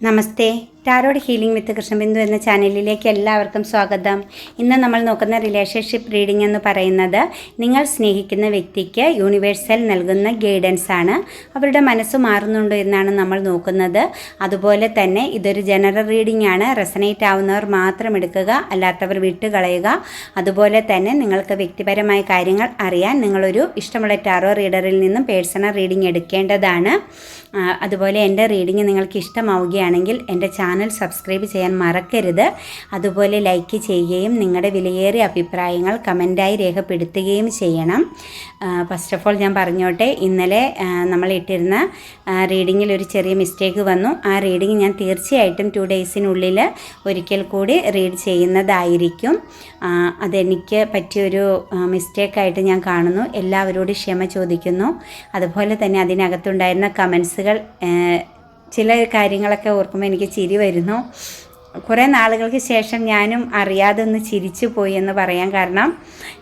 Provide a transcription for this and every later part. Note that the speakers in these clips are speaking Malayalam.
നമസ്തേ. ടാരോഡ് ഹീലിംഗ് വിത്ത് കൃഷ്ണബിന്ദു എന്ന ചാനലിലേക്ക് എല്ലാവർക്കും സ്വാഗതം. ഇന്ന് നമ്മൾ നോക്കുന്ന റിലേഷൻഷിപ്പ് റീഡിംഗ് എന്ന് പറയുന്നത് നിങ്ങൾ സ്നേഹിക്കുന്ന വ്യക്തിക്ക് യൂണിവേഴ്സൽ നൽകുന്ന ഗൈഡൻസ് ആണ്. അവരുടെ മനസ്സ് മാറുന്നുണ്ടോ എന്നാണ് നമ്മൾ നോക്കുന്നത്. അതുപോലെ തന്നെ ഇതൊരു ജനറൽ റീഡിംഗ് ആണ്. റെസനേറ്റ് ആവുന്നവർ മാത്രം എടുക്കുക, അല്ലാത്തവർ വിട്ടുകളയുക. അതുപോലെ തന്നെ നിങ്ങൾക്ക് വ്യക്തിപരമായ കാര്യങ്ങൾ അറിയാൻ നിങ്ങളൊരു ഇഷ്ടമുള്ള ടാറോ റീഡറിൽ നിന്നും പേഴ്സണൽ റീഡിംഗ് എടുക്കേണ്ടതാണ്. അതുപോലെ എൻ്റെ റീഡിംഗ് നിങ്ങൾക്ക് ഇഷ്ടമാവുകയാണെങ്കിൽ എൻ്റെ ചാനൽ സബ്സ്ക്രൈബ് ചെയ്യാൻ മറക്കരുത്. അതുപോലെ ലൈക്ക് ചെയ്യുകയും നിങ്ങളുടെ വിലയേറിയ അഭിപ്രായങ്ങൾ കമൻറ്റായി രേഖപ്പെടുത്തുകയും ചെയ്യണം. ഫസ്റ്റ് ഓഫ് ഓൾ ഞാൻ പറഞ്ഞോട്ടെ, ഇന്നലെ നമ്മൾ ഇട്ടിരുന്ന റീഡിങ്ങിൽ ഒരു ചെറിയ മിസ്റ്റേക്ക് വന്നു. ആ റീഡിങ് ഞാൻ തീർച്ചയായിട്ടും 2 ഡേയ്സിനുള്ളിൽ ഒരിക്കൽ കൂടി റീഡ് ചെയ്യുന്നതായിരിക്കും. അതെനിക്ക് പറ്റിയൊരു മിസ്റ്റേക്കായിട്ട് ഞാൻ കാണുന്നു. എല്ലാവരോടും ക്ഷമ ചോദിക്കുന്നു. അതുപോലെ തന്നെ അതിനകത്തുണ്ടായിരുന്ന കമൻസുകൾ ചില കാര്യങ്ങളൊക്കെ ഓർക്കുമ്പോൾ എനിക്ക് ചിരി വരുന്നു. കുറേ നാളുകൾക്ക് ശേഷം ഞാനും അറിയാതെ ഒന്ന് ചിരിച്ചു പോയി എന്ന് പറയാം. കാരണം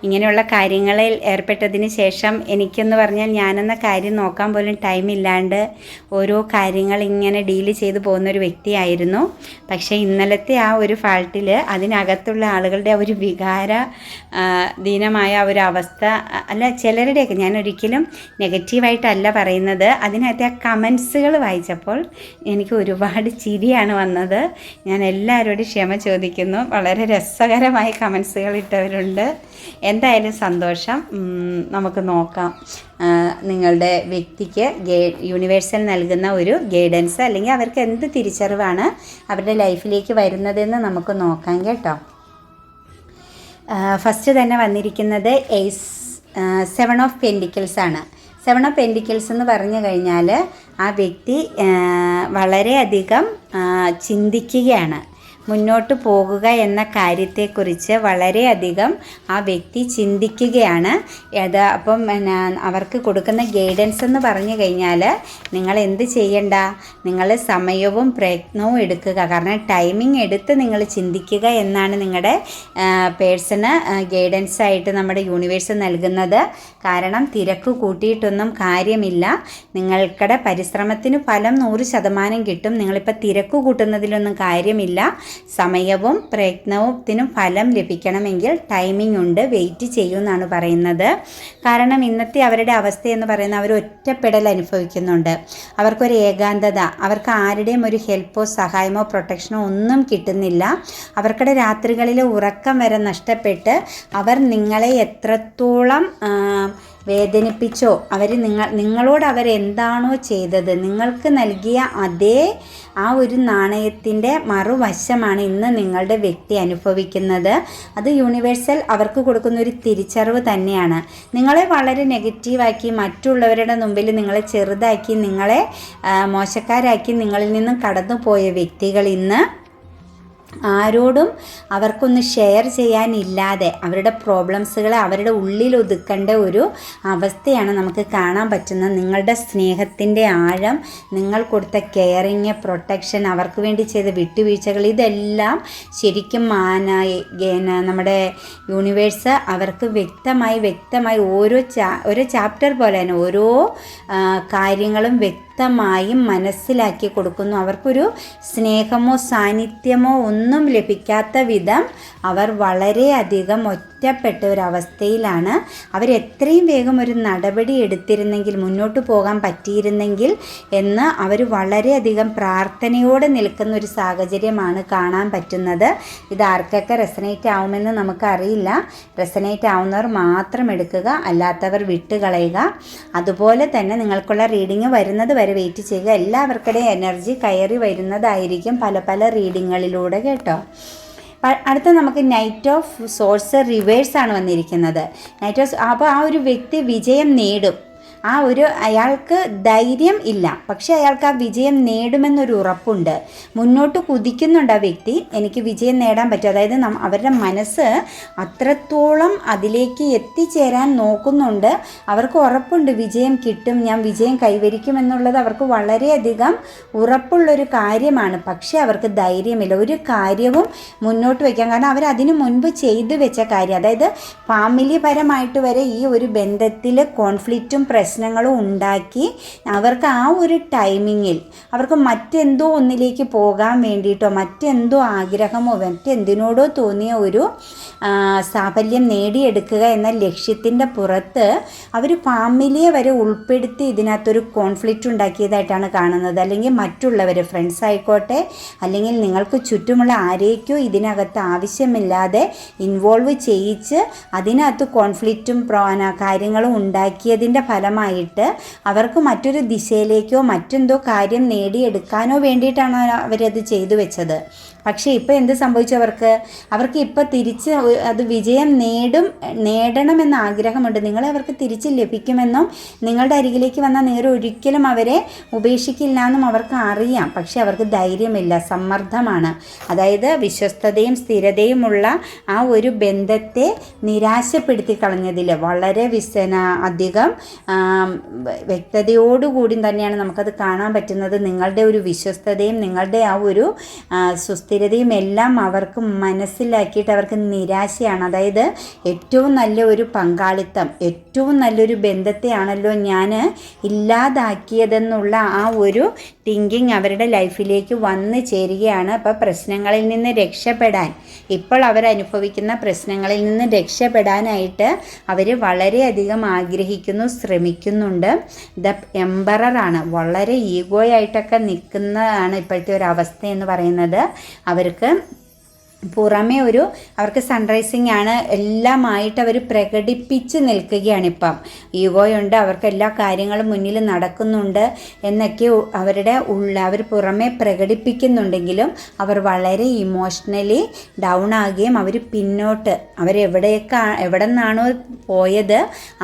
ഇങ്ങനെയുള്ള കാര്യങ്ങളിൽ ഏർപ്പെട്ടതിന് ശേഷം എനിക്കെന്ന് പറഞ്ഞാൽ ഞാനെന്ന കാര്യം നോക്കാൻ പോലും ടൈമില്ലാണ്ട് ഓരോ കാര്യങ്ങൾ ഇങ്ങനെ ഡീല് ചെയ്തു പോകുന്നൊരു വ്യക്തിയായിരുന്നു. പക്ഷേ ഇന്നലത്തെ ആ ഒരു ഫാൾട്ടിൽ അതിനകത്തുള്ള ആളുകളുടെ ഒരു വികാര ദീനമായ ഒരു അവസ്ഥ അല്ല, ചിലരുടെയൊക്കെ, ഞാൻ ഒരിക്കലും നെഗറ്റീവായിട്ടല്ല പറയുന്നത്, അതിനകത്തെ ആ കമൻസുകൾ വായിച്ചപ്പോൾ എനിക്ക് ഒരുപാട് ചിരിയാണ് വന്നത്. ഞാൻ എല്ലാവരോടും ക്ഷമ ചോദിക്കുന്നു. വളരെ രസകരമായ കമൻസുകൾ ഇട്ടവരുണ്ട്. എന്തായാലും സന്തോഷം. നമുക്ക് നോക്കാം നിങ്ങളുടെ വ്യക്തിക്ക് യൂണിവേഴ്സൽ നൽകുന്ന ഒരു ഗൈഡൻസ്, അല്ലെങ്കിൽ അവർക്ക് എന്ത് തിരിച്ചറിവാണ് അവരുടെ ലൈഫിലേക്ക് വരുന്നതെന്ന് നമുക്ക് നോക്കാം കേട്ടോ. ഫസ്റ്റ് തന്നെ വന്നിരിക്കുന്നത് 7 ഓഫ് പെൻഡിക്കിൾസ് ആണ്. 7 ഓഫ് പെൻഡിക്കിൾസ് എന്ന് പറഞ്ഞു കഴിഞ്ഞാൽ ആ വ്യക്തി വളരെയധികം ചിന്തിക്കുകയാണ്. മുന്നോട്ട് പോകുക എന്ന കാര്യത്തെക്കുറിച്ച് വളരെയധികം ആ വ്യക്തി ചിന്തിക്കുകയാണ്. അപ്പം അവർക്ക് കൊടുക്കുന്ന ഗൈഡൻസ് എന്ന് പറഞ്ഞു കഴിഞ്ഞാൽ നിങ്ങൾ എന്ത് ചെയ്യണ്ട, നിങ്ങൾ സമയവും പ്രയത്നവും എടുക്കുക. കാരണം ടൈമിംഗ് എടുത്ത് നിങ്ങൾ ചിന്തിക്കുക എന്നാണ് നിങ്ങളുടെ പേഴ്സണ് ഗൈഡൻസായിട്ട് നമ്മുടെ യൂണിവേഴ്സ് നൽകുന്നത്. കാരണം തിരക്ക് കൂട്ടിയിട്ടൊന്നും കാര്യമില്ല. നിങ്ങൾക്കടെ പരിശ്രമത്തിന് ഫലം 100% കിട്ടും. നിങ്ങളിപ്പോൾ തിരക്ക് കൂട്ടുന്നതിലൊന്നും കാര്യമില്ല. സമയവും പ്രയത്നത്തിനും ഫലം ലഭിക്കണമെങ്കിൽ ടൈമിംഗ് ഉണ്ട്, വെയിറ്റ് ചെയ്യുമെന്നാണ് പറയുന്നത്. കാരണം ഇന്നത്തെ അവരുടെ അവസ്ഥയെന്ന് പറയുന്നത് അവർ ഒറ്റപ്പെടൽ അനുഭവിക്കുന്നുണ്ട്. അവർക്കൊരു ഏകാന്തത, അവർക്ക് ആരുടെയും ഒരു ഹെൽപ്പോ സഹായമോ പ്രൊട്ടക്ഷനോ ഒന്നും കിട്ടുന്നില്ല. അവർക്കടെ രാത്രികളിലെ ഉറക്കം വരെ നഷ്ടപ്പെട്ട് അവർ നിങ്ങളെ എത്രത്തോളം വേദനിപ്പിച്ചോ, നിങ്ങളോട് അവരെന്താണോ ചെയ്തത്, നിങ്ങൾക്ക് നൽകിയ അതേ ആ ഒരു നാണയത്തിൻ്റെ മറുവശമാണ് ഇന്ന് നിങ്ങളുടെ വ്യക്തി അനുഭവിക്കുന്നത്. അത് യൂണിവേഴ്സൽ അവർക്ക് കൊടുക്കുന്ന ഒരു തിരിച്ചറിവ് തന്നെയാണ്. നിങ്ങളെ വളരെ നെഗറ്റീവാക്കി, മറ്റുള്ളവരുടെ മുമ്പിൽ നിങ്ങളെ ചെറുതാക്കി, നിങ്ങളെ മോശക്കാരാക്കി നിങ്ങളിൽ നിന്നും കടന്നു പോയ വ്യക്തികൾ ഇന്ന് ആരോടും അവർക്കൊന്ന് ഷെയർ ചെയ്യാനില്ലാതെ അവരുടെ പ്രോബ്ലംസുകളെ അവരുടെ ഉള്ളിൽ ഒതുക്കേണ്ട ഒരു അവസ്ഥയാണ് നമുക്ക് കാണാൻ പറ്റുന്നത്. നിങ്ങളുടെ സ്നേഹത്തിൻ്റെ ആഴം, നിങ്ങൾ കൊടുത്ത കെയറിങ്, പ്രൊട്ടക്ഷൻ, അവർക്ക് വേണ്ടി ചെയ്ത വിട്ടുവീഴ്ചകൾ, ഇതെല്ലാം ശരിക്കും നമ്മുടെ യൂണിവേഴ്സ് അവർക്ക് വ്യക്തമായി ഓരോ ചാപ്റ്റർ പോലെ തന്നെ ഓരോ കാര്യങ്ങളും വ്യക്തമായും മനസ്സിലാക്കി കൊടുക്കുന്നു. അവർക്കൊരു സ്നേഹമോ സാന്നിധ്യമോ ഒന്നും ലഭിക്കാത്ത വിധം അവർ വളരെയധികം ഒറ്റപ്പെട്ട ഒരവസ്ഥയിലാണ്. അവരെത്രയും വേഗം ഒരു നടപടി എടുത്തിരുന്നെങ്കിൽ, മുന്നോട്ട് പോകാൻ പറ്റിയിരുന്നെങ്കിൽ എന്ന് അവർ വളരെയധികം പ്രാർത്ഥനയോടെ നിൽക്കുന്ന ഒരു സാഹചര്യമാണ് കാണാൻ പറ്റുന്നത്. ഇത് ആർക്കൊക്കെ റെസനേറ്റ് ആവുമെന്ന് നമുക്കറിയില്ല. റെസനേറ്റ് ആവുന്നവർ മാത്രം എടുക്കുക, അല്ലാത്തവർ വിട്ടുകളയുക. അതുപോലെ തന്നെ നിങ്ങൾക്കുള്ള റീഡിങ് വരുന്നത് വരെ വെയിറ്റ് ചെയ്യുക. എല്ലാവർക്കുടെയും എനർജി കയറി വരുന്നതായിരിക്കും പല റീഡിങ്ങുകളിലൂടെ കേട്ടോ. അടുത്ത നമുക്ക് നൈറ്റ് ഓഫ് സോഴ്സ് റിവേഴ്സാണ് വന്നിരിക്കുന്നത്. അപ്പോൾ ആ ഒരു വ്യക്തി വിജയം നേടും. അയാൾക്ക് ധൈര്യം ഇല്ല, പക്ഷേ അയാൾക്ക് ആ വിജയം നേടുമെന്നൊരു ഉറപ്പുണ്ട്. മുന്നോട്ട് കുതിക്കുന്നുണ്ട് ആ വ്യക്തി. എനിക്ക് വിജയം നേടാൻ പറ്റും. അതായത് അവരുടെ മനസ്സ് അത്രത്തോളം അതിലേക്ക് എത്തിച്ചേരാൻ നോക്കുന്നുണ്ട്. അവർക്ക് ഉറപ്പുണ്ട് വിജയം കിട്ടും, ഞാൻ വിജയം കൈവരിക്കുമെന്നുള്ളത് അവർക്ക് വളരെയധികം ഉറപ്പുള്ളൊരു കാര്യമാണ്. പക്ഷേ അവർക്ക് ധൈര്യമില്ല ഒരു കാര്യവും മുന്നോട്ട് വയ്ക്കാൻ. കാരണം അവരതിനു മുൻപ് ചെയ്തു വെച്ച കാര്യം, അതായത് ഫാമിലി പരമായിട്ട് വരെ ഈ ഒരു ബന്ധത്തിൽ കോൺഫ്ലിക്റ്റും പ്രശ്നവും പ്രശ്നങ്ങളും ഉണ്ടാക്കി അവർക്ക് ആ ഒരു ടൈമിങ്ങിൽ അവർക്ക് മറ്റെന്തോ ഒന്നിലേക്ക് പോകാൻ വേണ്ടിയിട്ടോ മറ്റെന്തോ ആഗ്രഹമോ മറ്റെന്തിനോടോ തോന്നിയ ഒരു സാഫല്യം നേടിയെടുക്കുക എന്ന ലക്ഷ്യത്തിൻ്റെ പുറത്ത് അവർ ഫാമിലിയെ വരെ ഉൾപ്പെടുത്തി ഇതിനകത്തൊരു കോൺഫ്ലിക്റ്റ് ഉണ്ടാക്കിയതായിട്ടാണ് കാണുന്നത്. അല്ലെങ്കിൽ മറ്റുള്ളവർ ഫ്രണ്ട്സ് ആയിക്കോട്ടെ അല്ലെങ്കിൽ നിങ്ങൾക്ക് ചുറ്റുമുള്ള ആരേക്കോ ഇതിനകത്ത് ആവശ്യമില്ലാതെ ഇൻവോൾവ് ചെയ്യിച്ച് അതിനകത്ത് കോൺഫ്ലിക്റ്റും കാര്യങ്ങളും ഉണ്ടാക്കിയതിൻ്റെ ഫലമായിട്ട് അവർക്ക് മറ്റൊരു ദിശയിലേക്കോ മറ്റെന്തോ കാര്യം നേടിയെടുക്കാനോ വേണ്ടിയിട്ടാണ് അവരത് ചെയ്തു വെച്ചത്. പക്ഷേ ഇപ്പോൾ എന്ത് സംഭവിച്ചു? അവർക്ക് ഇപ്പോൾ തിരിച്ച് അത് വിജയം നേടണമെന്ന ആഗ്രഹമുണ്ട്. നിങ്ങളെ അവർക്ക് തിരിച്ച് ലഭിക്കുമെന്നും നിങ്ങളുടെ അരികിലേക്ക് വന്നാൽ നിങ്ങൾ ഒരിക്കലും അവരെ ഉപേക്ഷിക്കില്ല എന്നും അവർക്ക് അറിയാം. പക്ഷേ അവർക്ക് ധൈര്യമില്ല, സമ്മർദ്ദമാണ്. അതായത് വിശ്വസ്തതയും സ്ഥിരതയുമുള്ള ആ ഒരു ബന്ധത്തെ നിരാശപ്പെടുത്തി കളഞ്ഞതിൽ വളരെ അധികം വ്യക്തതയോടുകൂടി തന്നെയാണ് നമുക്കത് കാണാൻ പറ്റുന്നത്. നിങ്ങളുടെ ഒരു വിശ്വസ്തതയും നിങ്ങളുടെ ആ ഒരു സുസ്ഥിരതയും എല്ലാം അവർക്ക് മനസ്സിലാക്കിയിട്ട് അവർക്ക് നിരാശയാണ്. അതായത് ഏറ്റവും നല്ല ഒരു പങ്കാളിത്തം, ഏറ്റവും നല്ലൊരു ബന്ധത്തെയാണല്ലോ ഞാൻ ഇല്ലാതാക്കിയതെന്നുള്ള ആ ഒരു തിങ്കിങ് അവരുടെ ലൈഫിലേക്ക് വന്നു ചേരുകയാണ്. അപ്പോൾ പ്രശ്നങ്ങളിൽ നിന്ന് രക്ഷപ്പെടാൻ, ഇപ്പോൾ അവരനുഭവിക്കുന്ന പ്രശ്നങ്ങളിൽ നിന്ന് രക്ഷപ്പെടാനായിട്ട് അവർ വളരെയധികം ആഗ്രഹിക്കുന്നു, ശ്രമിക്കുന്നുണ്ട്. ദ എംബററാണ്, വളരെ ഈഗോയായിട്ടൊക്കെ നിൽക്കുന്നതാണ് ഇപ്പോഴത്തെ ഒരു അവസ്ഥ എന്ന് പറയുന്നത്. അവർക്ക് പുറമേ അവർക്ക് സൺറൈസിങ് ആണ്, എല്ലാമായിട്ട് അവർ പ്രകടിപ്പിച്ച് നിൽക്കുകയാണ്. ഇപ്പം ഈഗോയുണ്ട്, അവർക്ക് എല്ലാ കാര്യങ്ങളും മുന്നിൽ നടക്കുന്നുണ്ട് എന്നൊക്കെ അവർ പുറമേ പ്രകടിപ്പിക്കുന്നുണ്ടെങ്കിലും അവർ വളരെ ഇമോഷണലി ഡൗൺ ആകുകയും അവർ പിന്നോട്ട് എവിടെ നിന്നാണോ പോയത്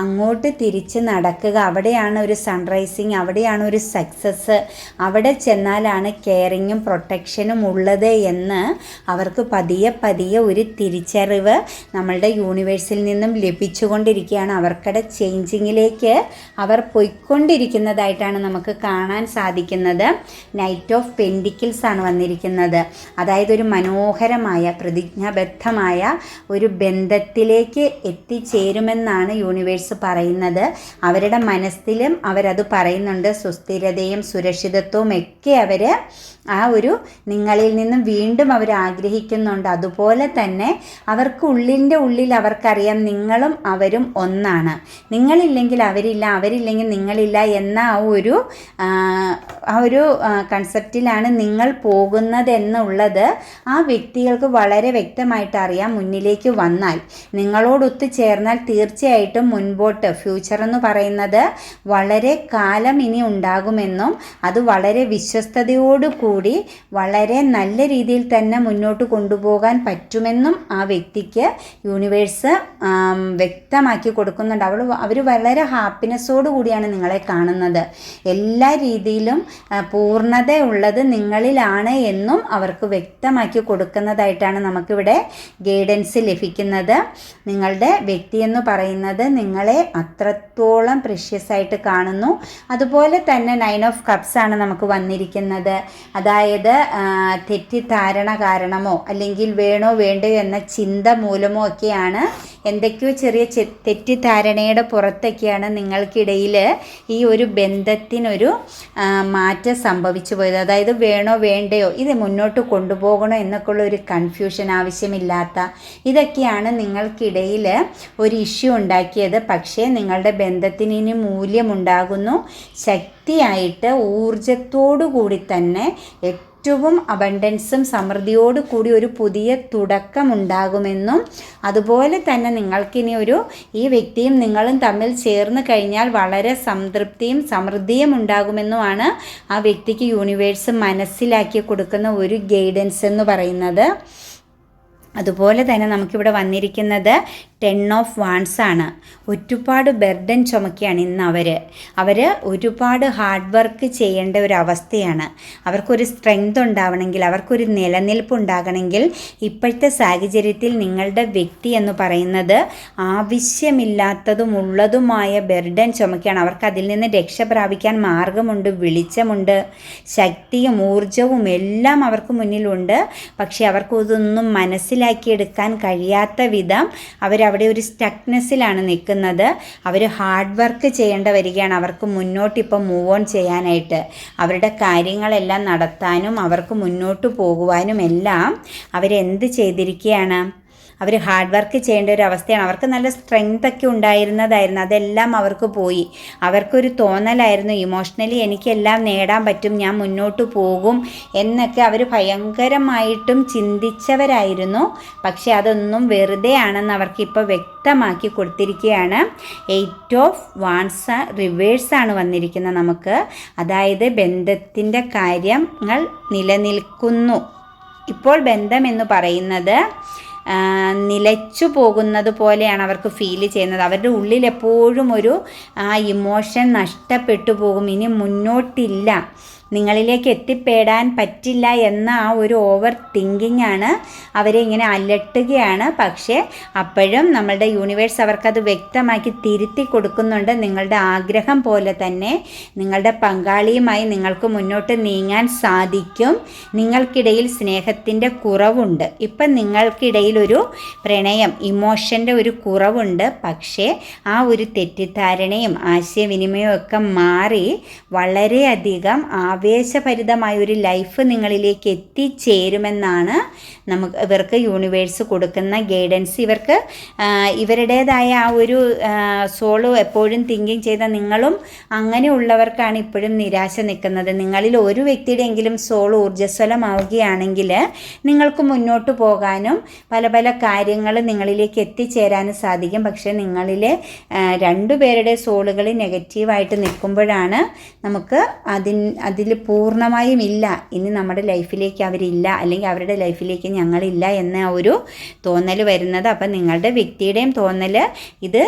അങ്ങോട്ട് തിരിച്ച് നടക്കുക. അവിടെയാണ് ഒരു സൺറൈസിങ്, അവിടെയാണ് ഒരു സക്സസ്, അവിടെ ചെന്നാലാണ് കെയറിങ്ങും പ്രൊട്ടക്ഷനും ഉള്ളത് എന്ന് അവർക്ക് പതിയെ ഒരു തിരിച്ചറിവ് നമ്മളുടെ യൂണിവേഴ്സിൽ നിന്നും ലഭിച്ചുകൊണ്ടിരിക്കുകയാണ്. അവർക്കടെ ചേഞ്ചിങ്ങിലേക്ക് അവർ പോയിക്കൊണ്ടിരിക്കുന്നതായിട്ടാണ് നമുക്ക് കാണാൻ സാധിക്കുന്നത്. നൈറ്റ് ഓഫ് പെൻഡിക്കിൾസ് ആണ് വന്നിരിക്കുന്നത്. അതായത് ഒരു മനോഹരമായ പ്രതിജ്ഞാബദ്ധമായ ഒരു ബന്ധത്തിലേക്ക് എത്തിച്ചേരുമെന്നാണ് യൂണിവേഴ്സ് പറയുന്നത്. അവരുടെ മനസ്സിലും അവരത് പറയുന്നുണ്ട്. സുസ്ഥിരതയും സുരക്ഷിതത്വവും ഒക്കെ അവർ ആ ഒരു നിങ്ങളിൽ നിന്നും വീണ്ടും അവർ ആഗ്രഹിക്കുന്നുണ്ട്. അതുപോലെ തന്നെ അവർക്ക് ഉള്ളിൽ അവർക്കറിയാം നിങ്ങളും അവരും ഒന്നാണ്. നിങ്ങളില്ലെങ്കിൽ അവരില്ല, അവരില്ലെങ്കിൽ നിങ്ങളില്ല എന്ന ആ ഒരു കൺസെപ്റ്റിലാണ് നിങ്ങൾ പോകുന്നത് എന്നുള്ളത് ആ വ്യക്തികൾക്ക് വളരെ വ്യക്തമായിട്ട് അറിയാം. മുന്നിലേക്ക് വന്നാൽ, നിങ്ങളോടൊത്ത് ചേർന്നാൽ തീർച്ചയായിട്ടും മുൻപോട്ട് ഫ്യൂച്ചർ എന്ന് പറയുന്നത് വളരെ കാലം ഇനി ഉണ്ടാകുമെന്നും അത് വളരെ വിശ്വസ്തയോടുകൂടി വളരെ നല്ല രീതിയിൽ തന്നെ മുന്നോട്ട് കൊണ്ടുപോകാൻ പറ്റുമെന്നും ആ വ്യക്തിക്ക് യൂണിവേഴ്സ് വ്യക്തമാക്കി കൊടുക്കുന്നുണ്ട്. അവർ വളരെ ഹാപ്പിനെസ്സോടു കൂടിയാണ് നിങ്ങളെ കാണുന്നത്. എല്ലാ രീതിയിലും പൂർണ്ണതയുള്ളത് നിങ്ങളിലാണ് എന്നും അവർക്ക് വ്യക്തമാക്കി കൊടുക്കുന്നതായിട്ടാണ് നമുക്കിവിടെ ഗൈഡൻസ് ലഭിക്കുന്നത്. നിങ്ങളുടെ വ്യക്തി എന്ന് പറയുന്നത് നിങ്ങളെ അത്രത്തോളം പ്രഷ്യസ് ആയിട്ട് കാണുന്നു. അതുപോലെ തന്നെ 9 ഓഫ് കപ്സ് ആണ് നമുക്ക് വന്നിരിക്കുന്നത്. അതായത് തെറ്റിദ്ധാരണ കാരണമോ അല്ലെങ്കിൽ വേണോ വേണ്ടയോ എന്ന ചിന്ത മൂലമോ ഒക്കെയാണ്, എന്തൊക്കെയോ ചെറിയ തെറ്റിദ്ധാരണയുടെ പുറത്തൊക്കെയാണ് നിങ്ങൾക്കിടയിൽ ഈ ഒരു ബന്ധത്തിനൊരു മാറ്റം സംഭവിച്ചു പോയത്. അതായത് വേണോ വേണ്ടയോ, ഇത് മുന്നോട്ട് കൊണ്ടുപോകണോ എന്നൊക്കെയുള്ള ഒരു കൺഫ്യൂഷൻ, ആവശ്യമില്ലാത്ത ഇതൊക്കെയാണ് നിങ്ങൾക്കിടയിൽ ഒരു ഇഷ്യൂ ഉണ്ടാക്കിയത്. പക്ഷേ നിങ്ങളുടെ ബന്ധത്തിന് ഇനി മൂല്യമുണ്ടാകുന്നു. ശക്തിയായിട്ട് ഊർജത്തോടു കൂടി തന്നെ ഏറ്റവും അബണ്ടൻസും സമൃദ്ധിയോടു കൂടി ഒരു പുതിയ തുടക്കമുണ്ടാകുമെന്നും അതുപോലെ തന്നെ നിങ്ങൾക്കിനി ഈ വ്യക്തിയും നിങ്ങളും തമ്മിൽ ചേർന്ന് കഴിഞ്ഞാൽ വളരെ സംതൃപ്തിയും സമൃദ്ധിയും ഉണ്ടാകുമെന്നുമാണ് ആ വ്യക്തിക്ക് യൂണിവേഴ്സ് മനസ്സിലാക്കി കൊടുക്കുന്ന ഒരു ഗൈഡൻസ് എന്ന് പറയുന്നത്. അതുപോലെ തന്നെ നമുക്കിവിടെ വന്നിരിക്കുന്നത് 10 ഓഫ് വാൺസ് ആണ്. ഒരുപാട് ബർഡൻ ചുമക്കുകയാണ് ഇന്ന് അവർ ഒരുപാട് ഹാർഡ് വർക്ക് ചെയ്യേണ്ട ഒരു അവസ്ഥയാണ്. അവർക്കൊരു സ്ട്രെങ്ത് ഉണ്ടാവണമെങ്കിൽ, അവർക്കൊരു നിലനിൽപ്പ് ഉണ്ടാകണമെങ്കിൽ ഇപ്പോഴത്തെ സാഹചര്യത്തിൽ നിങ്ങളുടെ വ്യക്തി എന്ന് പറയുന്നത് ആവശ്യമില്ലാത്തതും ഉള്ളതുമായ ബർഡൻ ചുമക്കുകയാണ്. അവർക്ക് അതിൽ നിന്ന് രക്ഷ പ്രാപിക്കാൻ മാർഗമുണ്ട്, വെളിച്ചമുണ്ട്, ശക്തിയും ഊർജവും എല്ലാം അവർക്ക് മുന്നിലുണ്ട്. പക്ഷേ അവർക്കതൊന്നും മനസ്സിലാക്കി പൂർത്തിയാക്കിയെടുക്കാൻ കഴിയാത്ത വിധം അവരവിടെ ഒരു സ്റ്റക്നെസ്സിലാണ് നിൽക്കുന്നത്. അവർ ഹാർഡ് വർക്ക് ചെയ്യേണ്ട വരികയാണ് അവർക്ക് മുന്നോട്ടിപ്പോൾ മൂവ് ഓൺ ചെയ്യാനായിട്ട്. അവരുടെ കാര്യങ്ങളെല്ലാം നടത്താനും അവർക്ക് മുന്നോട്ട് പോകുവാനും എല്ലാം അവരെന്ത് ചെയ്തിരിക്കുകയാണ്, അവർ ഹാർഡ് വർക്ക് ചെയ്യേണ്ട ഒരു അവസ്ഥയാണ്. അവർക്ക് നല്ല സ്ട്രെങ്തൊക്കെ ഉണ്ടായിരുന്നതായിരുന്നു, അതെല്ലാം അവർക്ക് പോയി. അവർക്കൊരു തോന്നലായിരുന്നു ഇമോഷണലി എനിക്കെല്ലാം നേടാൻ പറ്റും, ഞാൻ മുന്നോട്ട് പോകും എന്നൊക്കെ അവർ ഭയങ്കരമായിട്ടും ചിന്തിച്ചവരായിരുന്നു. പക്ഷെ അതൊന്നും വെറുതെ ആണെന്ന് അവർക്കിപ്പോൾ വ്യക്തമാക്കി കൊടുത്തിരിക്കുകയാണ്. 8 ഓഫ് വാൺസ് റിവേഴ്സാണ് വന്നിരിക്കുന്നത് നമുക്ക്. അതായത് ബന്ധത്തിൻ്റെ കാര്യങ്ങൾ നിലനിൽക്കുന്നു. ഇപ്പോൾ ബന്ധം എന്ന് പറയുന്നത് നിലച്ചു പോകുന്നത് പോലെയാണ് അവർക്ക് ഫീൽ ചെയ്യുന്നത്. അവരുടെ ഉള്ളിൽ എപ്പോഴും ഒരു ഇമോഷൻ നഷ്ടപ്പെട്ടു പോകും, ഇനി മുന്നോട്ടില്ല, നിങ്ങളിലേക്ക് എത്തിപ്പെടാൻ പറ്റില്ല എന്ന ആ ഒരു ഓവർ തിങ്കിങ് ആണ് അവരെ ഇങ്ങനെ അലട്ടുകയാണ്. പക്ഷേ അപ്പോഴും നമ്മളുടെ യൂണിവേഴ്സ് അവർക്കത് വ്യക്തമാക്കി തിരുത്തി കൊടുക്കുന്നുണ്ട്. നിങ്ങളുടെ ആഗ്രഹം പോലെ തന്നെ നിങ്ങളുടെ പങ്കാളിയുമായി നിങ്ങൾക്ക് മുന്നോട്ട് നീങ്ങാൻ സാധിക്കും. നിങ്ങൾക്കിടയിൽ സ്നേഹത്തിൻ്റെ കുറവുണ്ട്, ഇപ്പം നിങ്ങൾക്കിടയിൽ ഒരു പ്രണയം ഇമോഷൻ്റെ ഒരു കുറവുണ്ട്. പക്ഷേ ആ ഒരു തെറ്റിദ്ധാരണയും ആശയവിനിമയവും ഒക്കെ മാറി വളരെയധികം ആവേശഭരിതമായ ഒരു ലൈഫ് നിങ്ങളിലേക്ക് എത്തിച്ചേരുമെന്നാണ് ഇവർക്ക് യൂണിവേഴ്സ് കൊടുക്കുന്ന ഗൈഡൻസ്. ഇവർക്ക് ഇവരുടേതായ ആ ഒരു സോള് എപ്പോഴും തിങ്കിങ് ചെയ്ത നിങ്ങളും അങ്ങനെയുള്ളവർക്കാണ് ഇപ്പോഴും നിരാശ നിൽക്കുന്നത്. നിങ്ങളിൽ ഒരു വ്യക്തിയുടെയെങ്കിലും സോൾ ഊർജ്ജസ്വലമാവുകയാണെങ്കിൽ നിങ്ങൾക്ക് മുന്നോട്ട് പോകാനും പല പല കാര്യങ്ങൾ നിങ്ങളിലേക്ക് എത്തിച്ചേരാനും സാധിക്കും. പക്ഷേ നിങ്ങളിലെ രണ്ടുപേരുടെ സോളുകൾ നെഗറ്റീവായിട്ട് നിൽക്കുമ്പോഴാണ് നമുക്ക് അതിൽ പൂർണ്ണമായും ഇല്ല, ഇനി നമ്മുടെ ലൈഫിലേക്ക് അവരില്ല, അല്ലെങ്കിൽ അവരുടെ ലൈഫിലേക്ക് ഞങ്ങളില്ല എന്ന ഒരു തോന്നൽ വരുന്നത്. അപ്പം നിങ്ങളുടെ വ്യക്തിയുടെയും തോന്നൽ ഇത്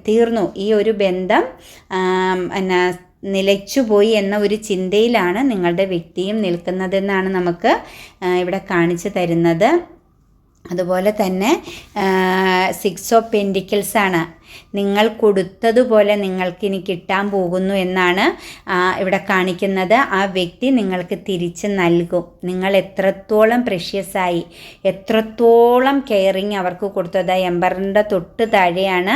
തീർന്നു, ഈ ഒരു ബന്ധം നിലച്ചുപോയി എന്ന ഒരു ചിന്തയിലാണ് നിങ്ങളുടെ വ്യക്തിയും നിൽക്കുന്നതെന്നാണ് നമുക്ക് ഇവിടെ കാണിച്ചു തരുന്നത്. അതുപോലെ തന്നെ 6 ഓഫ് പെൻറ്റിക്കിൾസ് ആണ്. നിങ്ങൾ കൊടുത്തതുപോലെ നിങ്ങൾക്കിനി കിട്ടാൻ പോകുന്നു എന്നാണ് ഇവിടെ കാണിക്കുന്നത്. ആ വ്യക്തി നിങ്ങൾക്ക് തിരിച്ച് നൽകും. നിങ്ങൾ എത്രത്തോളം പ്രഷ്യസായി, എത്രത്തോളം കെയറിങ് അവർക്ക് കൊടുത്തത്. എംബറിൻ്റെ തൊട്ട് താഴെയാണ്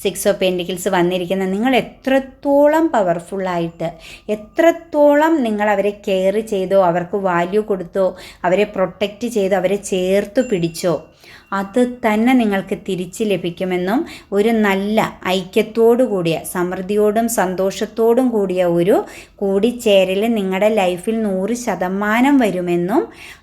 6 ഓഫ് പെൻറ്റിക്കിൾസ് വന്നിരിക്കുന്നത്. നിങ്ങൾ എത്രത്തോളം പവർഫുള്ളായിട്ട്, എത്രത്തോളം നിങ്ങൾ അവരെ കെയർ ചെയ്തോ, അവർക്ക് വാല്യൂ കൊടുത്തോ, അവരെ പ്രൊട്ടക്റ്റ് ചെയ്തോ, അവരെ ചേർത്ത് പിടിച്ചോ, അത് തന്നെ നിങ്ങൾക്ക് തിരിച്ച് ലഭിക്കുമെന്നും ഒരു നല്ല ഐക്യത്തോടു കൂടിയ, സമൃദ്ധിയോടും സന്തോഷത്തോടും കൂടിയ ഒരു കൂടിച്ചേരൽ നിങ്ങളുടെ ലൈഫിൽ 100% വരുമെന്നും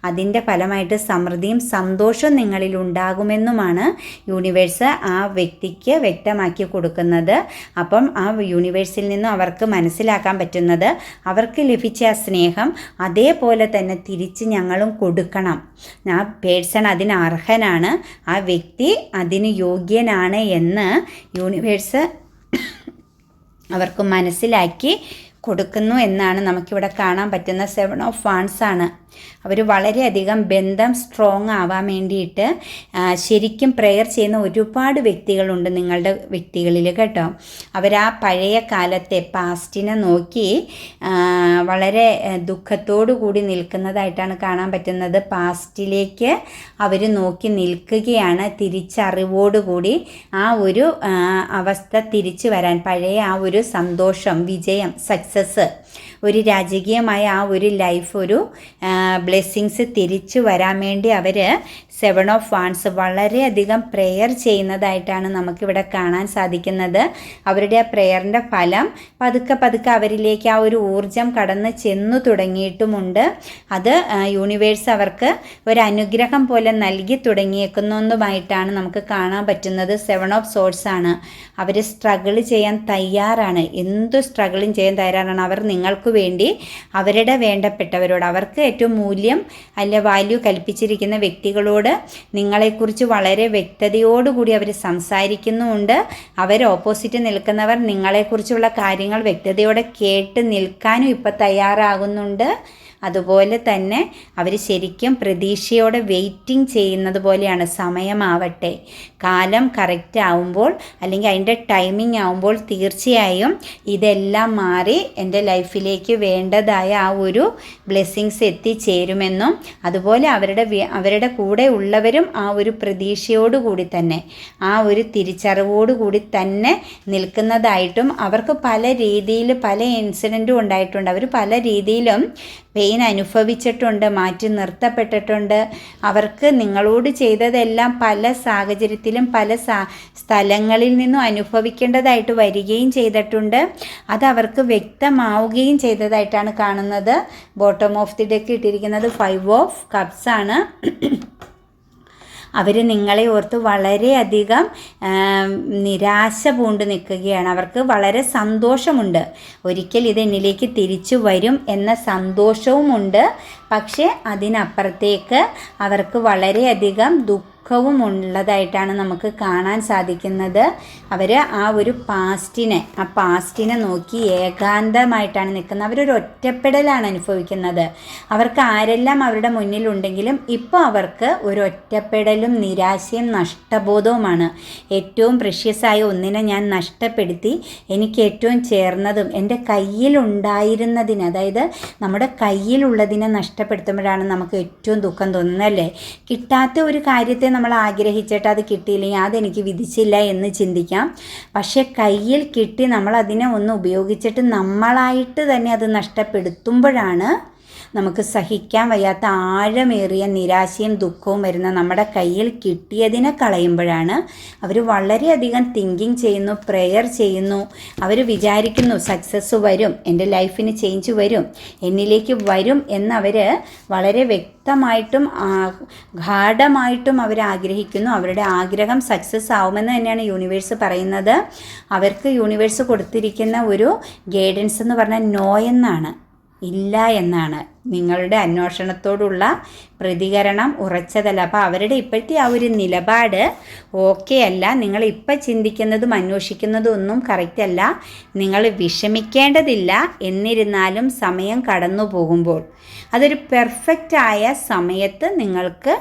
അതിൻ്റെ ഫലമായിട്ട് സമൃദ്ധിയും സന്തോഷവും നിങ്ങളിൽ ഉണ്ടാകുമെന്നുമാണ് യൂണിവേഴ്സ് ആ വ്യക്തിക്ക് വ്യക്തമാക്കി കൊടുക്കുന്നത്. അപ്പം ആ യൂണിവേഴ്സിൽ നിന്നും അവർക്ക് മനസ്സിലാക്കാൻ പറ്റുന്നത് അവർക്ക് ലഭിച്ച ആ സ്നേഹം അതേപോലെ തന്നെ തിരിച്ച് ഞങ്ങളും കൊടുക്കണം. ആ പേഴ്സൺ അതിന് അർഹനാണ്, ആ വ്യക്തി അതിന് യോഗ്യനാണ് എന്ന് യൂണിവേഴ്സ് അവർക്ക് മനസ്സിലാക്കി കൊടുക്കുന്നു എന്നാണ് നമുക്കിവിടെ കാണാൻ പറ്റുന്ന 7 ഓഫ് വാൺസ് ആണ്. അവർ വളരെയധികം ബന്ധം സ്ട്രോങ് ആവാൻ വേണ്ടിയിട്ട് ശരിക്കും പ്രെയർ ചെയ്യുന്ന ഒരുപാട് വ്യക്തികളുണ്ട് നിങ്ങളുടെ വ്യക്തികളിൽ കേട്ടോ. അവർ ആ പഴയ കാലത്തെ പാസ്റ്റിനെ നോക്കി വളരെ ദുഃഖത്തോടു കൂടി നിൽക്കുന്നതായിട്ടാണ് കാണാൻ പറ്റുന്നത്. പാസ്റ്റിലേക്ക് അവർ നോക്കി നിൽക്കുകയാണ്, തിരിച്ചറിവോടുകൂടി ആ ഒരു അവസ്ഥ തിരിച്ചു വരാൻ, പഴയ ആ ഒരു സന്തോഷം, വിജയം, സക്സസ്, ഒരു രാജകീയമായ ആ ഒരു ലൈഫ്, ഒരു ബ്ലെസ്സിങ്സ് തിരിച്ചു വരാൻ വേണ്ടി അവർ 7 ഓഫ് വാൺസ് വളരെയധികം പ്രെയർ ചെയ്യുന്നതായിട്ടാണ് നമുക്കിവിടെ കാണാൻ സാധിക്കുന്നത്. അവരുടെ ആ പ്രെയറിൻ്റെ ഫലം പതുക്കെ പതുക്കെ അവരിലേക്ക് ആ ഒരു ഊർജം കടന്ന് ചെന്നു തുടങ്ങിയിട്ടുമുണ്ട്. അത് യൂണിവേഴ്സ് അവർക്ക് ഒരു അനുഗ്രഹം പോലെ നൽകി തുടങ്ങിയേക്കുന്നതുമായിട്ടാണ് നമുക്ക് കാണാൻ പറ്റുന്നത്. 7 ഓഫ് സോഴ്സ് ആണ്. അവർ സ്ട്രഗിൾ ചെയ്യാൻ തയ്യാറാണ്, എന്തു സ്ട്രഗിളും ചെയ്യാൻ തയ്യാറാണ്. അവർ നിങ്ങൾക്ക് വേണ്ടി അവരുടെ വേണ്ടപ്പെട്ടവരോട്, അവർക്ക് ഏറ്റവും മൂല്യം അല്ല വാല്യൂ കൽപ്പിച്ചിരിക്കുന്ന വ്യക്തികളോട് നിങ്ങളെക്കുറിച്ച് വളരെ വ്യക്തതയോടുകൂടി അവർ സംസാരിക്കുന്നുമുണ്ട്. അവർ ഓപ്പോസിറ്റ് നിൽക്കുന്നവർ നിങ്ങളെക്കുറിച്ചുള്ള കാര്യങ്ങൾ വ്യക്തതയോടെ കേട്ട് നിൽക്കാനും ഇപ്പം തയ്യാറാകുന്നുണ്ട്. അതുപോലെ തന്നെ അവർ ശരിക്കും പ്രതീക്ഷയോടെ വെയിറ്റിംഗ് ചെയ്യുന്നത് പോലെയാണ്. സമയമാവട്ടെ, കാലം കറക്റ്റ് ആവുമ്പോൾ അല്ലെങ്കിൽ അതിൻ്റെ ടൈമിംഗ് ആവുമ്പോൾ തീർച്ചയായും ഇതെല്ലാം മാറി എൻ്റെ ലൈഫിലേക്ക് വേണ്ടതായ ആ ഒരു ബ്ലെസ്സിങ്സ് എത്തിച്ചേരുമെന്നും അതുപോലെ അവരുടെ കൂടെ ഉള്ളവരും ആ ഒരു പ്രതീക്ഷയോടുകൂടി തന്നെ ആ ഒരു തിരിച്ചറിവോടുകൂടി തന്നെ നിൽക്കുന്നതായിട്ടും അവർക്ക് പല രീതിയിൽ പല ഇൻസിഡൻറ്റും ഉണ്ടായിട്ടുണ്ട്. അവർ പല രീതിയിലും പെയിൻ അനുഭവിച്ചിട്ടുണ്ട്, മാറ്റി നിർത്തപ്പെട്ടിട്ടുണ്ട്. അവർക്ക് നിങ്ങളോട് ചെയ്തതെല്ലാം പല സാഹചര്യത്തിലും പല സ്ഥലങ്ങളിൽ നിന്നും അനുഭവിക്കേണ്ടതായിട്ട് വരികയും ചെയ്തിട്ടുണ്ട്. അത് അവർക്ക് വ്യക്തമാവുകയും ചെയ്തതായിട്ടാണ് കാണുന്നത്. ബോട്ടം ഓഫ് ദി ഡെക്ക് ഇട്ടിരിക്കുന്നത് 5 ഓഫ് കപ്സ് ആണ്. അവർ നിങ്ങളെ ഓർത്ത് വളരെയധികം നിരാശ പൂണ്ട് നിൽക്കുകയാണ്. അവർക്ക് വളരെ സന്തോഷമുണ്ട്, ഒരിക്കൽ ഇത് എന്നിലേക്ക് തിരിച്ചു വരും എന്ന സന്തോഷവുമുണ്ട്. പക്ഷേ അതിനപ്പുറത്തേക്ക് അവർക്ക് വളരെയധികം ദുഃഖവും ഉള്ളതായിട്ടാണ് നമുക്ക് കാണാൻ സാധിക്കുന്നത്. അവർ ആ ഒരു പാസ്റ്റിനെ നോക്കി ഏകാന്തമായിട്ടാണ് നിൽക്കുന്നത്. അവരൊരു ഒറ്റപ്പെടലാണ് അനുഭവിക്കുന്നത്. അവർക്ക് ആരെല്ലാം അവരുടെ മുന്നിലുണ്ടെങ്കിലും ഇപ്പോൾ അവർക്ക് ഒരു ഒറ്റപ്പെടലും നിരാശയും നഷ്ടബോധവുമാണ്. ഏറ്റവും പ്രഷ്യസായ ഒന്നിനെ ഞാൻ നഷ്ടപ്പെടുത്തി, എനിക്ക് ഏറ്റവും ചേർന്നതും എൻ്റെ കയ്യിലുണ്ടായിരുന്നതിന്, അതായത് നമ്മുടെ കയ്യിലുള്ളതിനെ നഷ്ടപ്പെടുത്തുമ്പോഴാണ് നമുക്ക് ഏറ്റവും ദുഃഖം തോന്നുന്നത്, അല്ലേ? കിട്ടാത്ത ഒരു കാര്യത്തെ നമ്മൾ ആഗ്രഹിച്ചിട്ട് അത് കിട്ടിയില്ലെങ്കിൽ അതെനിക്ക് വിധിച്ചില്ല എന്ന് ചിന്തിക്കാം. പക്ഷെ കയ്യിൽ കിട്ടി നമ്മൾ അതിനെ ഒന്ന് ഉപയോഗിച്ചിട്ട് നമ്മളായിട്ട് തന്നെ അത് നഷ്ടപ്പെടുത്തുമ്പോഴാണ് നമുക്ക് സഹിക്കാൻ വയ്യാത്ത ആഴമേറിയ നിരാശയും ദുഃഖവും വരുന്ന. നമ്മുടെ കയ്യിൽ കിട്ടിയതിനെ കളയുമ്പോഴാണ് അവർ വളരെയധികം തിങ്കിങ് ചെയ്യുന്നു, പ്രെയർ ചെയ്യുന്നു. അവർ വിചാരിക്കുന്നു സക്സസ് വരും, എൻ്റെ ലൈഫിന് ചേഞ്ച് വരും, എന്നിലേക്ക് വരും എന്നവർ വളരെ വ്യക്തമായിട്ടും ഗാഢമായിട്ടും അവർ ആഗ്രഹിക്കുന്നു. അവരുടെ ആഗ്രഹം സക്സസ് ആവുമെന്ന് തന്നെയാണ് യൂണിവേഴ്സ് പറയുന്നത്. അവർക്ക് യൂണിവേഴ്സ് കൊടുത്തിരിക്കുന്ന ഒരു ഗൈഡൻസ് എന്ന് പറഞ്ഞാൽ നോ എന്നാണ്, ഇല്ല എന്നാണ്. നിങ്ങളുടെ അന്വേഷണത്തോടുള്ള പ്രതികരണം ഉറച്ചതല്ല. അപ്പോൾ അവരുടെ ഇപ്പോഴത്തെ ആ ഒരു നിലപാട് ഓക്കെ അല്ല. നിങ്ങൾ ഇപ്പം ചിന്തിക്കുന്നതും അന്വേഷിക്കുന്നതും ഒന്നും കറക്റ്റ് അല്ല. നിങ്ങൾ വിഷമിക്കേണ്ടതില്ല. എന്നിരുന്നാലും സമയം കടന്നു പോകുമ്പോൾ അതൊരു പെർഫെക്റ്റായ സമയത്ത് നിങ്ങൾക്ക്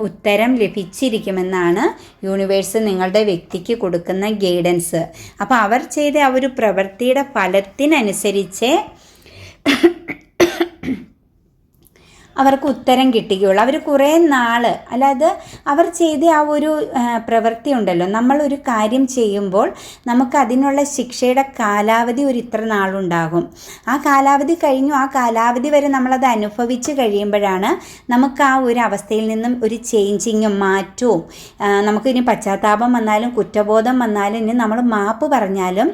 ഉത്തരം ലഭിച്ചിരിക്കുമെന്നാണ് യൂണിവേഴ്സ് നിങ്ങളുടെ വ്യക്തിക്ക് കൊടുക്കുന്ന ഗൈഡൻസ്. അപ്പോൾ അവർ ചെയ്ത ആ ഒരു പ്രവൃത്തിയുടെ ഫലത്തിനനുസരിച്ച് അവർക്ക് ഉത്തരം കിട്ടുകയുള്ളൂ. അവർ കുറേ നാൾ, അല്ലാതെ അവർ ചെയ്ത ആ ഒരു പ്രവൃത്തി ഉണ്ടല്ലോ, നമ്മളൊരു കാര്യം ചെയ്യുമ്പോൾ നമുക്ക് അതിനുള്ള ശിക്ഷയുടെ കാലാവധി ഒരു ഇത്ര നാളുണ്ടാകും. ആ കാലാവധി കഴിഞ്ഞു, ആ കാലാവധി വരെ നമ്മളത് അനുഭവിച്ച് കഴിയുമ്പോഴാണ് നമുക്ക് ആ ഒരു അവസ്ഥയിൽ നിന്നും ഒരു ചേഞ്ചിങ്ങും മാറ്റവും, നമുക്കിനി പശ്ചാത്താപം വന്നാലും കുറ്റബോധം വന്നാലും ഇനി നമ്മൾ മാപ്പ് പറഞ്ഞാലും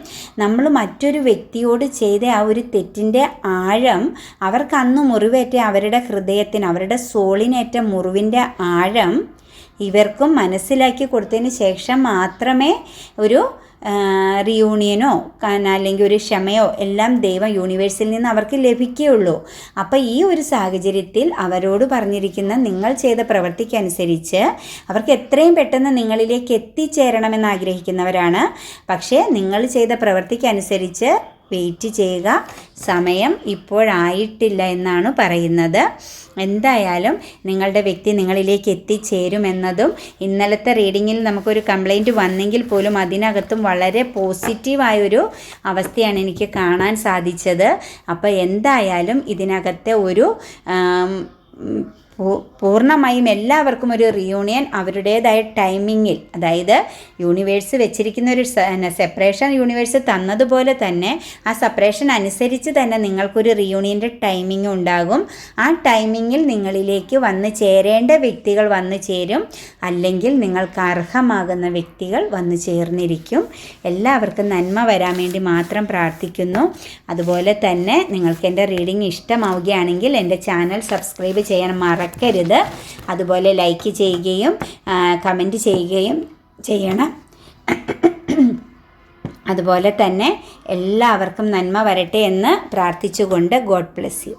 നമ്മൾ മറ്റൊരു വ്യക്തിയോട് ചെയ്ത ആ ഒരു തെറ്റിൻ്റെ ആഴം, അവർക്ക് അന്ന് മുറിവേറ്റ അവരുടെ അവരുടെ സോളിനേറ്റ മുറിവിൻ്റെ ആഴം ഇവർക്കും മനസ്സിലാക്കി കൊടുത്തതിന് ശേഷം മാത്രമേ ഒരു റിയൂണിയനോ അല്ലെങ്കിൽ ഒരു ക്ഷമയോ എല്ലാം ദൈവം യൂണിവേഴ്സിൽ നിന്ന് അവർക്ക് ലഭിക്കുകയുള്ളൂ. അപ്പോൾ ഈ ഒരു സാഹചര്യത്തിൽ അവരോട് പറഞ്ഞിരിക്കുന്ന നിങ്ങൾ ചെയ്ത പ്രവൃത്തിക്കനുസരിച്ച് അവർക്ക് എത്രയും പെട്ടെന്ന് നിങ്ങളിലേക്ക് എത്തിച്ചേരണമെന്ന് ആഗ്രഹിക്കുന്നവരാണ്. പക്ഷേ നിങ്ങൾ ചെയ്ത പ്രവൃത്തിക്കനുസരിച്ച് വെയിറ്റ് ചെയ്യുക, സമയം ഇപ്പോഴായിട്ടില്ല എന്നാണ് പറയുന്നത്. എന്തായാലും നിങ്ങളുടെ വ്യക്തി നിങ്ങളിലേക്ക് എത്തിച്ചേരുമെന്നതും, ഇന്നലത്തെ റീഡിങ്ങിൽ നമുക്കൊരു കംപ്ലൈൻറ്റ് വന്നെങ്കിൽ പോലും അതിനകത്തും വളരെ പോസിറ്റീവായൊരു അവസ്ഥയാണ് എനിക്ക് കാണാൻ സാധിച്ചത്. അപ്പോൾ എന്തായാലും ഇതിനകത്തെ ഒരു പൂർണ്ണമായും എല്ലാവർക്കും ഒരു റിയൂണിയൻ അവരുടേതായ ടൈമിങ്ങിൽ, അതായത് യൂണിവേഴ്സ് വെച്ചിരിക്കുന്ന ഒരു സെപ്പറേഷൻ യൂണിവേഴ്സ് തന്നതുപോലെ തന്നെ ആ സെപ്പറേഷൻ അനുസരിച്ച് തന്നെ നിങ്ങൾക്കൊരു റിയൂണിയൻ്റെ ടൈമിംഗ് ഉണ്ടാകും. ആ ടൈമിങ്ങിൽ നിങ്ങളിലേക്ക് വന്ന് ചേരേണ്ട വ്യക്തികൾ വന്ന് ചേരും, അല്ലെങ്കിൽ നിങ്ങൾക്ക് അർഹമാകുന്ന വ്യക്തികൾ വന്ന് ചേർന്നിരിക്കും. എല്ലാവർക്കും നന്മ വരാൻ വേണ്ടി മാത്രം പ്രാർത്ഥിക്കുന്നു. അതുപോലെ തന്നെ നിങ്ങൾക്ക് എൻ്റെ റീഡിംഗ് ഇഷ്ടമാവുകയാണെങ്കിൽ എൻ്റെ ചാനൽ സബ്സ്ക്രൈബ് ചെയ്യാൻ മറക്കരുത്. അതുപോലെ ലൈക്ക് ചെയ്യുകയും കമൻറ്റ് ചെയ്യുകയും ചെയ്യണം. അതുപോലെ തന്നെ എല്ലാവർക്കും നന്മ വരട്ടെ എന്ന് പ്രാർത്ഥിച്ചുകൊണ്ട് ഗോഡ് ബ്ലെസ് യു.